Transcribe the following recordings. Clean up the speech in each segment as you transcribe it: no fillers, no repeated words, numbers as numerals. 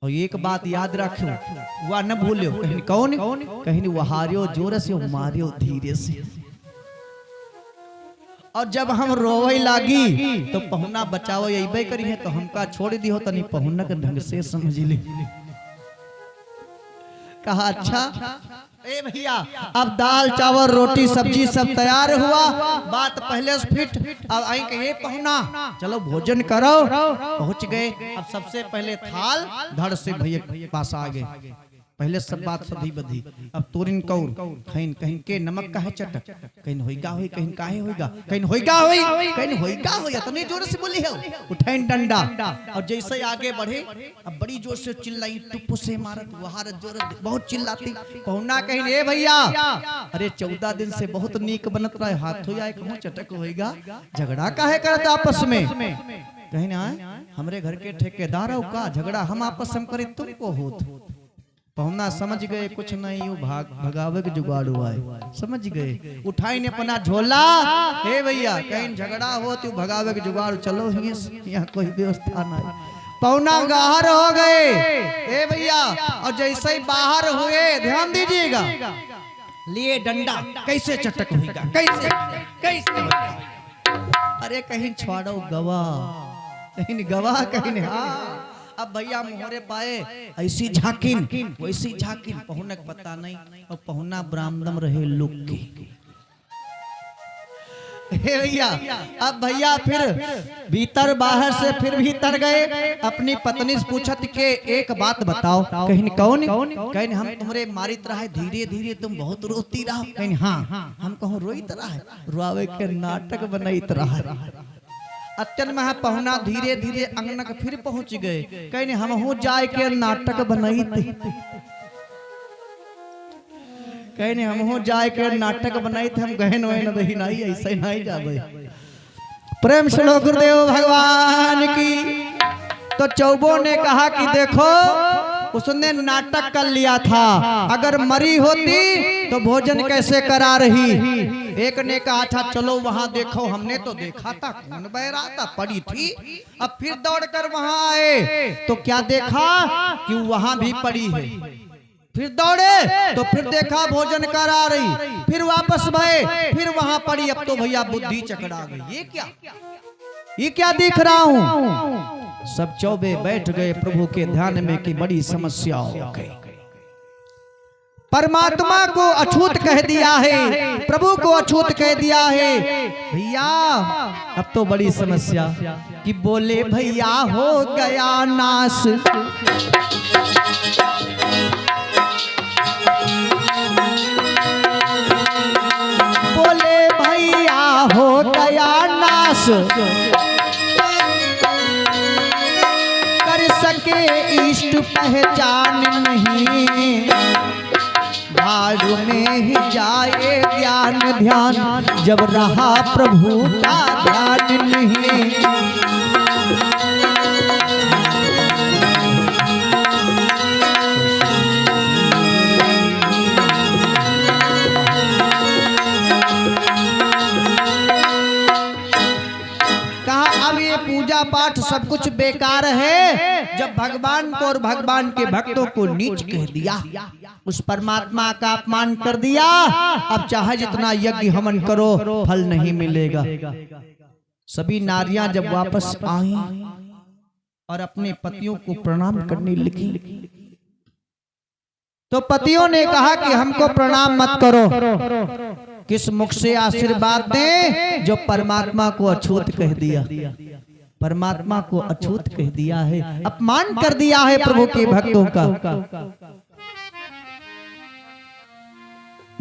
और एक बात याद रखो, वह न भूलो, कहीं कौन कहीं वहारियो जोर से मारियो धीरे से। और जब हम रोवे लागी तो पहुना बचाओ यही करी है, तो हमका छोड़ दी हो तनी पहुना के ढंग से समझ ली। कहा अच्छा ए भैया, अब दाल चावल रोटी सब्जी सब तैयार हुआ, बात पहले से फिट। अब आई कहे पहुना चलो भोजन करो। पहुंच गए। अब सबसे पहले थाल धड़ से भैया पास आ गए। पहले सब बात सधी बधी। अब तोरिन कौर कहीं कहीं के नमक का है चटक, कहीं होइगा होई, कहीं काहे होइगा, कहीं होइगा होई, कहीं होइगा होई। इतनी जोर से बोली है, उठाइन डंडा। और जैसे आगे बढ़े अब बड़ी जोर से चिल्लाई, टुप्पू से मारत वहार जोर बहुत चिल्लाती। पहुना कहीं ए भैया, अरे 14 दिन से बहुत नीक बनत रहा है, हाथ हो जाए कहूं चटक होइगा, झगड़ा काहे करत आपस में। कहीं ना हमरे घर के ठेकेदार हो का झगड़ा हम आपस में करे तुमको होत। पहुना समझ गए कुछ नहीं, भगावे के जुगाड़ हुआ है, समझ गए। उठाई ने अपना झोला, हे भैया कहीं झगड़ा हो तो भगावे के जुगाड़, चलो यहाँ कोई व्यवस्था नहीं। पहुना बाहर हो गए हे भैया। और जैसे ही बाहर हुए, ध्यान दीजिएगा, लिए डंडा, कैसे चटक होगा, कैसे कैसे होगा। अरे कहीं छोड़ो गवाह, कहीं गवाह, कहीं हाँ। अब भैया मोहरे पाए, ऐसी झाकिन वैसी झाकिन, पहुनक पता नहीं। और पहुना ब्राह्मण रहे लोग के। हे भैया, अब भैया फिर भीतर बाहर से फिर भीतर गए। अपनी पत्नी से पूछत के एक बात बताओ, कहीं कौन कहीं हम तुम्हारे मारित रहा है, धीरे धीरे तुम बहुत रोती रहा। कहीं हाँ हम कहूँ रोईत रहा है, रुआवे के नाटक बनाईत रहा है। अत्यंत महा पहुना धीरे धीरे अंगना के फिर पहुंच गए। कहीं हम हो जाए के नाटक बनाई थे, कहीं हम हो जाए के नाटक बनाई थे। हम गहन वही नहीं, ऐसे नहीं जावे। प्रेम से लो गुरुदेव भगवान की। तो चौबो ने कहा कि देखो उसने नाटक कर लिया था, अगर मरी होती तो भोजन कैसे करा रही। एक ने कहा था चलो वहां देखो, हमने तो देखा था खून बह रहा था, पड़ी थी। अब फिर दौड़कर वहां आए तो क्या देखा कि वहां भी पड़ी है। फिर दौड़े तो फिर देखा भोजन करा रही, फिर वापस भये, फिर वहां पड़ी। अब तो भैया बुद्धि चकरा गई, ये क्या दिख रहा हूं। सब चौबे बैठ गए प्रभु के ध्यान में कि बड़ी समस्या हो गई। परमात्मा को अछूत कह दिया है, प्रभु को अछूत कह दिया है। भैया अब तो बड़ी समस्या कि बोले भैया हो गया नाश, बोले भैया हो गया नाश, कर सके इष्ट पहचान नहीं, भाड़ में ही जाए ज्ञान ध्यान, जब रहा प्रभु का ध्यान नहीं। पूजा पाठ सब कुछ बेकार है, जब भगवान को और भगवान के भक्तों को नीच कह दिया, उस परमात्मा का अपमान कर दिया। अब चाहे जितना यज्ञ हवन करो फल नहीं मिलेगा। सभी नारियां जब वापस आई और अपने पतियों को प्रणाम करने लगी, तो पतियों ने कहा कि हमको प्रणाम मत करो। किस मुख से आशीर्वाद दें जो परमात्मा को अछूत कह दिया, परमात्मा को अछूत कह दिया है, अपमान कर दिया है प्रभु के भक्तों का।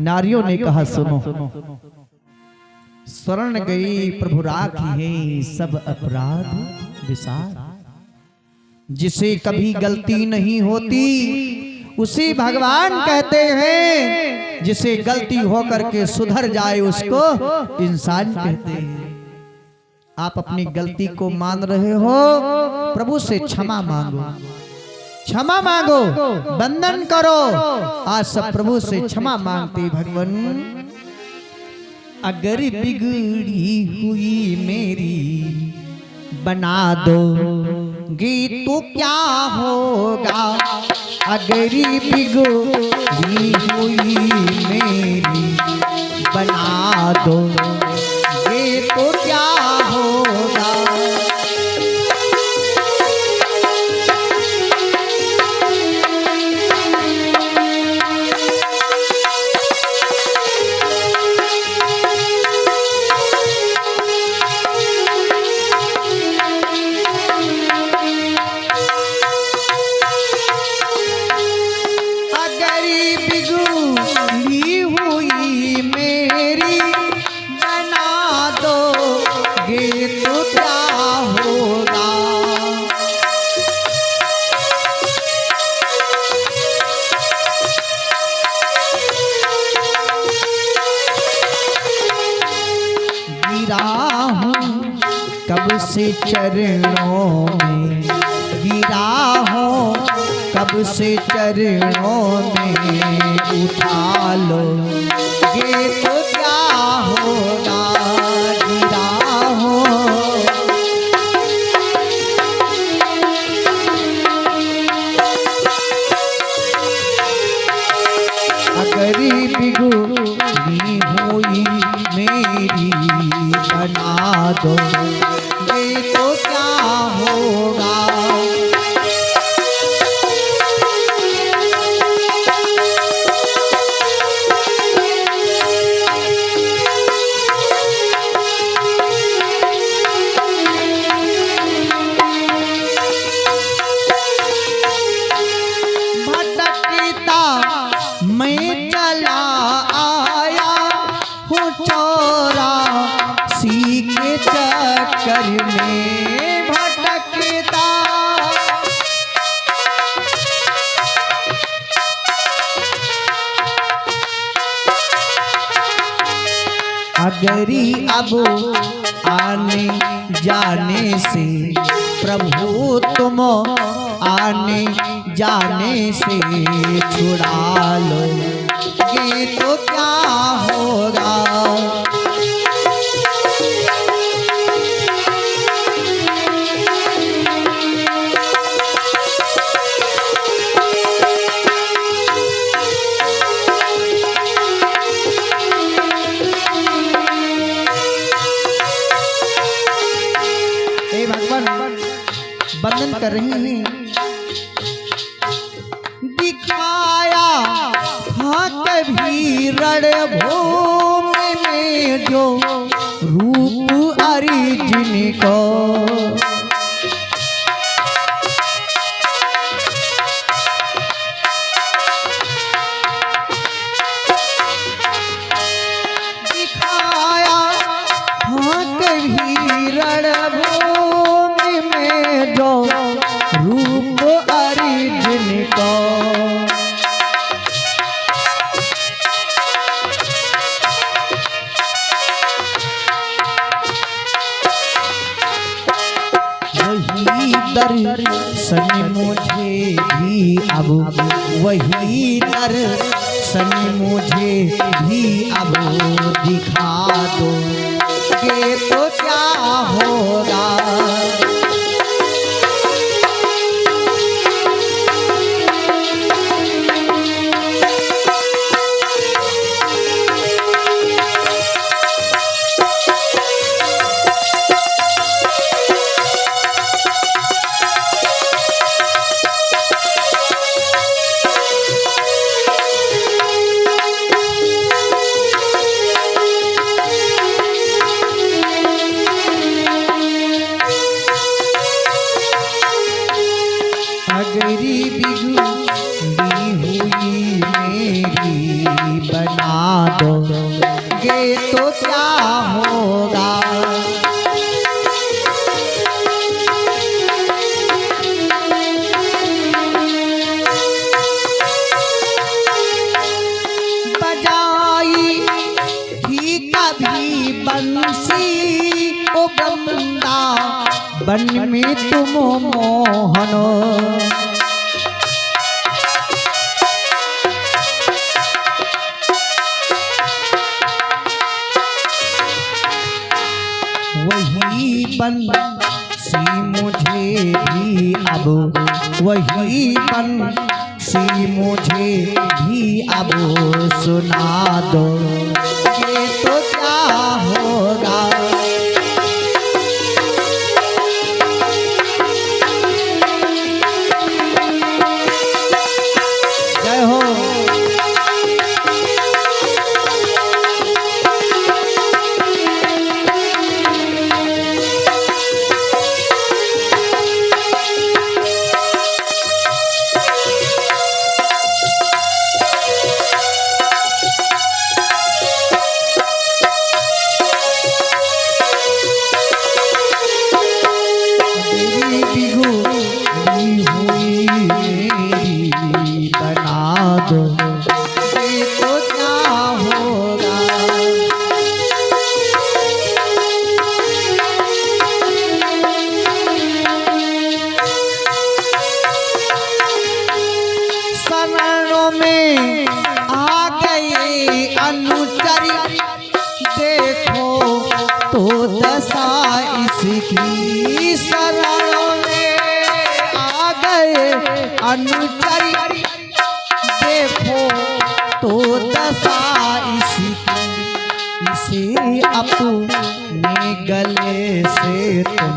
नारियों ने कहा सुनो, शरण गई प्रभु राखी है सब अपराध विसार, जिसे कभी गलती नहीं होती उसी भगवान कहते हैं, जिसे गलती होकर के सुधर जाए उसको इंसान कहते हैं। आप अपनी गलती को मान रहे हो, प्रभु से क्षमा मांगो, क्षमा मांगो, वंदन करो। आज सब प्रभु से क्षमा मांगते, भगवान अगर बिगड़ी हुई मेरी बना दो गी तो क्या होगा, अगरी बिगड़ी हुई मेरी बना दो, ये तो क्या होगा। कब से चरणों में गिरा हूँ, कब से चरणों में उठा लो, ये तो क्या होगा। गिरा हूँ अगरी बिगड़ी हुई मेरी बना दो, ये तो क्या होगा। भटकता मैं चला आया हूँ चौरासी के चक्कर में, भटकता अगरी अब आने जाने से प्रभु तुम आने जाने से छुड़ा लो, ये तो क्या होगा। हे भगवान वंदन कर रही हैं। दिखाया हाँ कभी रणभूमि में जो रूप अर्जुन को, दिखाया हाँ कभी रणभूमि में जो रूप अर्जुन को, वही दर्शन मुझे भी अब, वही दर्शन मुझे भी अब दिखा दो, ये तो क्या होगा। अगरी बिगड़ी हुई मेरी बना दो, ये तो क्या होगा। बजाई थी कभी बंसी ओ बंदा बन में तुम मोहन, वही बंसी मुझे भी अब, वही बंसी किसी मुझे भी अब सुना दो, ये तो क्या होगा। जय हो। इसकी शरणों में आ गए अनुचरी, देखो तो दशा इसकी। इसे अपने गले से तुम,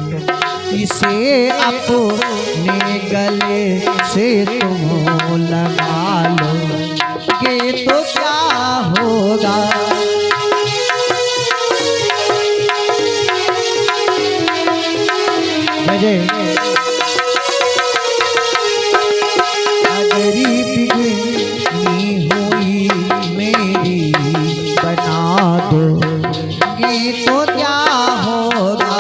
इसे अपने गले से तुम लगा लो, ये तो क्या होगा। अगरी बिगनी हुई मेरी बना दो, ये तो क्या होगा।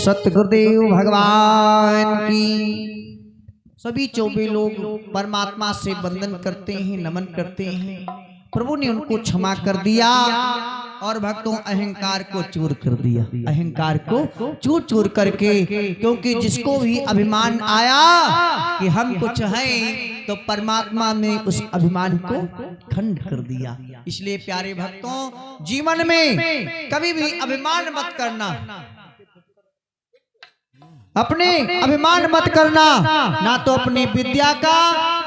सतगुरुदेव भगवान की। सभी 24 लोग परमात्मा से वंदन करते हैं, नमन करते हैं। प्रभु ने उनको क्षमा कर दिया और भक्तों अहंकार को चूर कर दिया, अहंकार को चूर चूर करके। क्योंकि जिसको भी अभिमान आया कि हम कुछ हैं, तो परमात्मा ने उस अभिमान को खंड कर दिया। इसलिए प्यारे भक्तों, जीवन में कभी भी अभिमान मत करना, अपने अभिमान मत करना, ना तो अपनी विद्या का,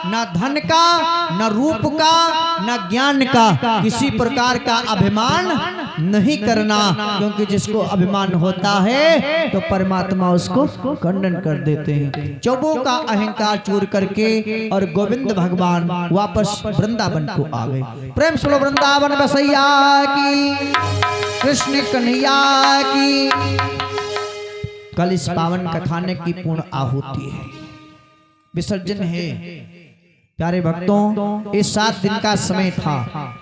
ना धन का, ना रूप का, ना ज्ञान का, किसी प्रकार का अभिमान नहीं करना। क्योंकि जिसको अभिमान होता है तो परमात्मा उसको खंडन कर देते हैं। चौबों का अहंकार चूर करके और गोविंद भगवान वापस वृंदावन को आ गए। प्रेम सुनो वृंदावन बसैया की, कृष्ण कन्हैया की। कल इस पावन कथानक की पूर्ण आहुति है, विसर्जन है। प्यारे भक्तों, इस 7 दिन का समय था।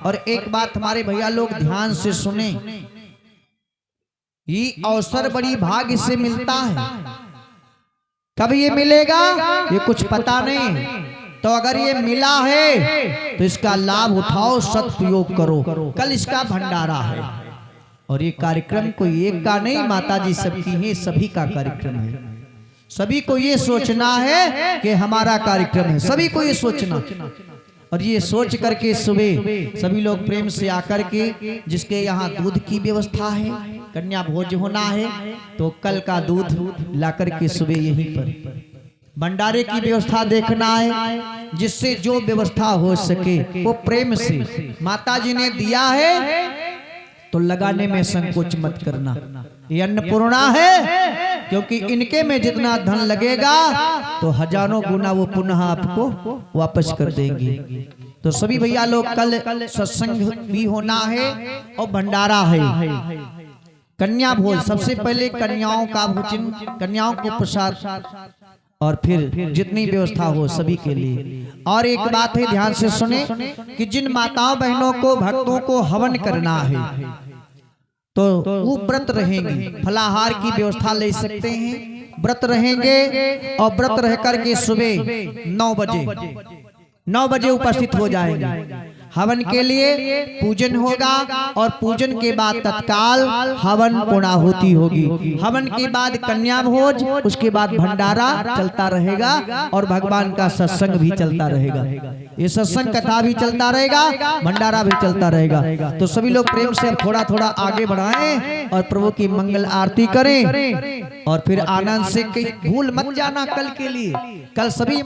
और एक बात हमारे भैया लोग ध्यान से सुने, ये अवसर बड़ी भाग्य से मिलता है। कब ये मिलेगा ये कुछ पता नहीं, तो अगर ये मिला है तो इसका लाभ उठाओ, सदुपयोग करो। कल इसका भंडारा है और ये कार्यक्रम कोई एक का नहीं, माता जी सबकी है, सभी का कार्यक्रम है। सभी को ये सोचना है कि हमारा कार्यक्रम है, सभी को ये सोचना। और ये सोच करके सुबह सभी लोग प्रेम से आकर के, जिसके यहाँ दूध की व्यवस्था है, कन्या भोज होना है, तो कल का दूध ला करके सुबह यहीं पर भंडारे की व्यवस्था देखना है। जिससे जो व्यवस्था हो सके वो प्रेम से, माता जी ने दिया है तो लगाने में संकोच मत करना। ये अन्नपूर्णा है, क्योंकि इनके में जितना धन लगेगा तो हजारों गुना वो पुनः आपको वापस कर देंगे। तो सभी भैया लोग कल सत्संग भी होना है और भंडारा है। कन्या भोज, सबसे पहले कन्याओं का भोजन, कन्याओं को प्रसाद, और फिर जितनी व्यवस्था हो सभी के लिए। और एक बात है, ध्यान से सुने, कि जिन माताओं बहनों को, भक्तों को हवन करना है तो वो व्रत रहेंगे, फलाहार की व्यवस्था ले सकते हैं, व्रत रहेंगे। और व्रत रह करके सुबह 9 बजे उपस्थित हो जाएंगे। हवन के लिए पूजन होगा और पूजन के बाद तत्काल हवन पूर्णाहुति होगी। हवन के बाद कन्या भोज, उसके बाद भंडारा चलता रहेगा और भगवान का सत्संग भी चलता रहेगा। ये सत्संग कथा भी चलता रहेगा, भंडारा भी चलता रहेगा। तो सभी लोग प्रेम से थोड़ा थोड़ा आगे बढ़ाएं और प्रभु की मंगल आरती करें और फिर आनंद से भूल मत जाना कल के लिए। कल सभी